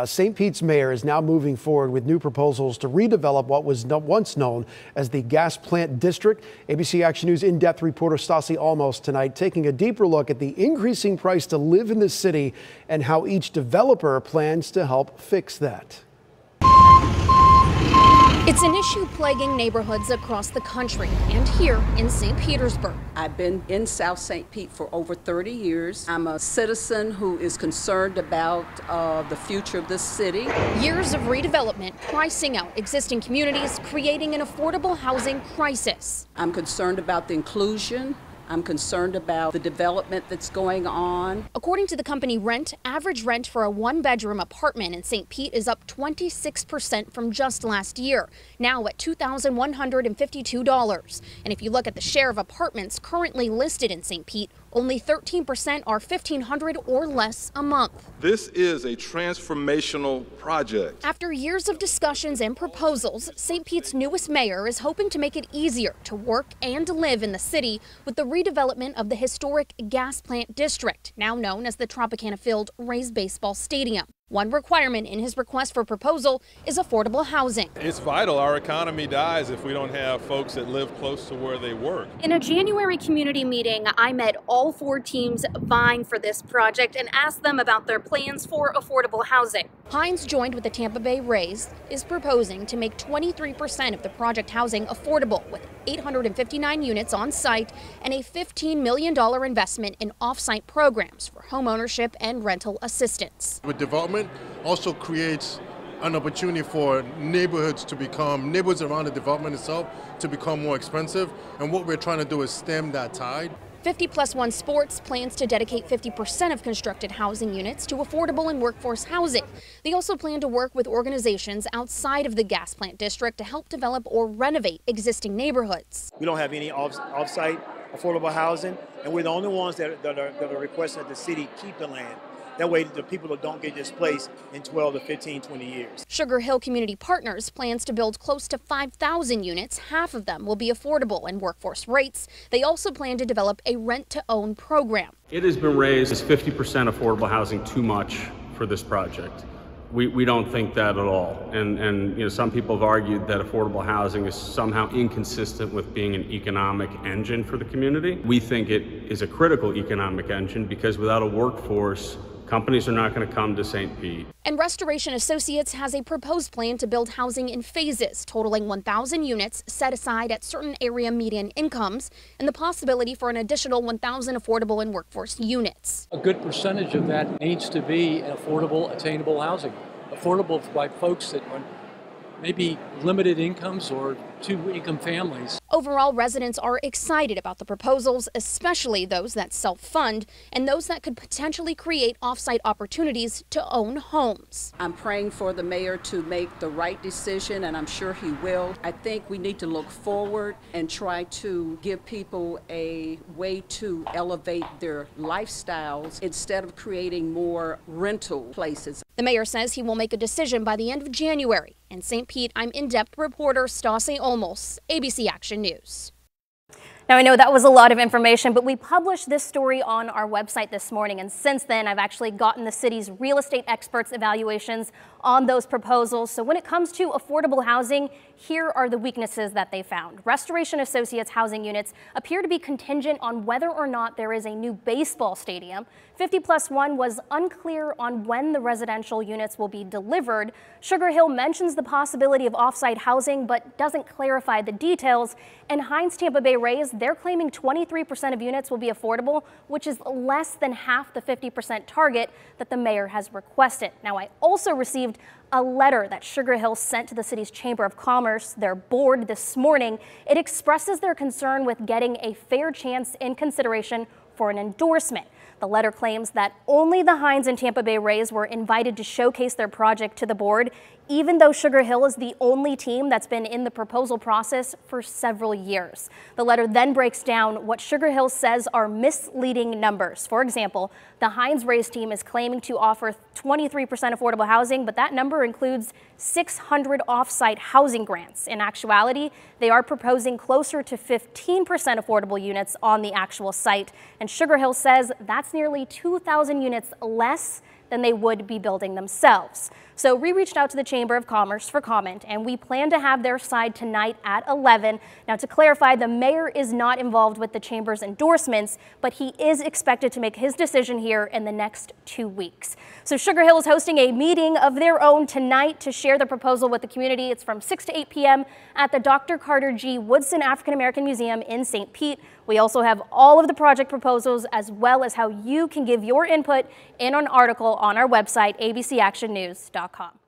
St. Pete's mayor is now moving forward with new proposals to redevelop what was once known as the gas plant district. ABC Action News in-depth reporter Stassi Olmos tonight taking a deeper look at the increasing price to live in the city and how each developer plans to help fix that. It's an issue plaguing neighborhoods across the country and here in St. Petersburg. I've been in South St. Pete for over 30 years. I'm a citizen who is concerned about the future of this city. Years of redevelopment pricing out existing communities, creating an affordable housing crisis. I'm concerned about the inclusion. I'm concerned about the development that's going on. According to the company Rent, average rent for a one-bedroom apartment in St. Pete is up 26% from just last year, now at $2,152. And if you look at the share of apartments currently listed in St. Pete, only 13% are $1,500 or less a month. This is a transformational project. After years of discussions and proposals, St. Pete's newest mayor is hoping to make it easier to work and live in the city with the redevelopment of the historic gas plant district, now known as the Tropicana Field Rays Baseball Stadium. One requirement in his request for proposal is affordable housing. It's vital. Our economy dies if we don't have folks that live close to where they work. In a January community meeting, I met all four teams vying for this project and asked them about their plans for affordable housing. Hines, joined with the Tampa Bay Rays, is proposing to make 23% of the project housing affordable with 859 units on site and a $15 million investment in off-site programs for homeownership and rental assistance. With development also creates an opportunity for neighborhoods around the development itself to become more expensive, and what we're trying to do is stem that tide. 50+1 Sports plans to dedicate 50% of constructed housing units to affordable and workforce housing. They also plan to work with organizations outside of the gas plant district to help develop or renovate existing neighborhoods. We don't have any off-site affordable housing, and we're the only ones that are requesting that the city keep the land. That way the people don't get displaced in 12 to 15, 20 years. Sugar Hill Community Partners plans to build close to 5,000 units. Half of them will be affordable and workforce rates. They also plan to develop a rent-to-own program. It has been raised as 50% affordable housing too much for this project. We don't think that at all. And you know, some people have argued that affordable housing is somehow inconsistent with being an economic engine for the community. We think it is a critical economic engine because without a workforce, companies are not going to come to St. Pete. And Restoration Associates has a proposed plan to build housing in phases, totaling 1,000 units set aside at certain area median incomes, and the possibility for an additional 1,000 affordable and workforce units. A good percentage of that needs to be affordable, attainable housing. Affordable by folks that are maybe limited incomes or two-income families. Overall, residents are excited about the proposals, especially those that self-fund and those that could potentially create off-site opportunities to own homes. I'm praying for the mayor to make the right decision, and I'm sure he will. I think we need to look forward and try to give people a way to elevate their lifestyles instead of creating more rental places. The mayor says he will make a decision by the end of January. In St. Pete, I'm in-depth reporter Stassi Olmos, ABC Action News. Now, I know that was a lot of information, but we published this story on our website this morning, and since then I've actually gotten the city's real estate experts' evaluations on those proposals. So when it comes to affordable housing, here are the weaknesses that they found. Restoration Associates housing units appear to be contingent on whether or not there is a new baseball stadium. 50+1 was unclear on when the residential units will be delivered. Sugar Hill mentions the possibility of off-site housing, but doesn't clarify the details. And Hines Tampa Bay Rays, they're claiming 23% of units will be affordable, which is less than half the 50% target that the mayor has requested. Now, I also received a letter that Sugar Hill sent to the city's Chamber of Commerce, their board, this morning. It expresses their concern with getting a fair chance in consideration for an endorsement. The letter claims that only the Hines and Tampa Bay Rays were invited to showcase their project to the board, even though Sugar Hill is the only team that's been in the proposal process for several years. The letter then breaks down what Sugar Hill says are misleading numbers. For example, the Hines Rays team is claiming to offer 23% affordable housing, but that number includes 600 off-site housing grants. In actuality, they are proposing closer to 15% affordable units on the actual site, and Sugar Hill says that's nearly 2,000 units less than they would be building themselves. So we reached out to the Chamber of Commerce for comment, and we plan to have their side tonight at 11. Now, to clarify, the mayor is not involved with the Chamber's endorsements, but he is expected to make his decision here in the next 2 weeks. So Sugar Hill is hosting a meeting of their own tonight to share the proposal with the community. It's from 6 to 8 p.m. at the Dr. Carter G. Woodson African American Museum in St. Pete. We also have all of the project proposals as well as how you can give your input in an article on our website, abcactionnews.com.